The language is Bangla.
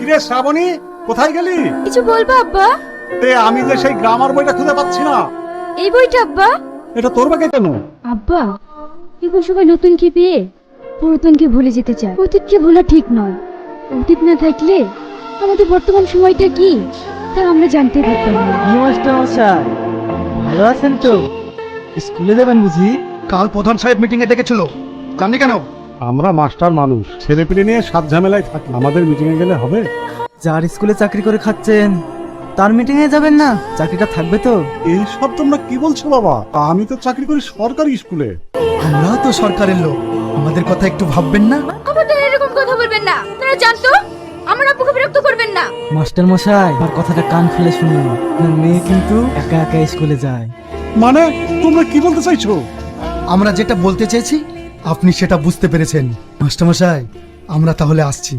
কিরে শ্রাবণী, কোথায় গেলি? কিছু বলবো আব্বা? আমি যে সেই গ্রামার বইটা খুঁজে পাচ্ছি না। এই বইটা আব্বা? এটা তোর ব্যাগে কেন? আব্বা, এখন সবাই নতুনকে পেয়ে পুরাতনকে ভুলে যেতে চায়। অতীতকে ভোলা ঠিক নয়। অতীত না থাকলে আমাদের বর্তমান সময়টা কি তা আমরা জানতে পারতাম না। মাস্টার মশাই, ভালো আছেন তো? স্কুলে যাবেন বুঝি? কাল প্রধান সাহেব মিটিং এ ডেকেছিল, জানি কেন? আমরা মাস্টার মানুষ, ছেলে পিলে নিয়ে সাত ঝামেলায় থাকি, আমাদের মিটিং এ গেলে হবে? যার স্কুলে চাকরি করে খাচ্ছেন তার মিটিং এ যাবেন না? চাকরিটা থাকবে তো? এই সব তোমরা কি বলছো বাবা? আমি তো চাকরি করি সরকারি স্কুলে। আমরাও তো সরকারের লোক, আমাদের কথা একটু ভাববেন না? আমাদের এরকম কথা বলবেন না। আপনারা জানতো আমার আব্বুকে বিরক্ত করবেন না। মাস্টার মশাই, আমার কথাটা কান খুলে শুনুন। আপনার মেয়ে কিন্তু একা একা স্কুলে যায়। মানে তোমরা কি বলতে চাইছো? আমরা যেটা বলতে চেয়েছি আপনি সেটা বুঝতে পেরেছেন। মাস্টারমশাই, আমরা তাহলে আসছি।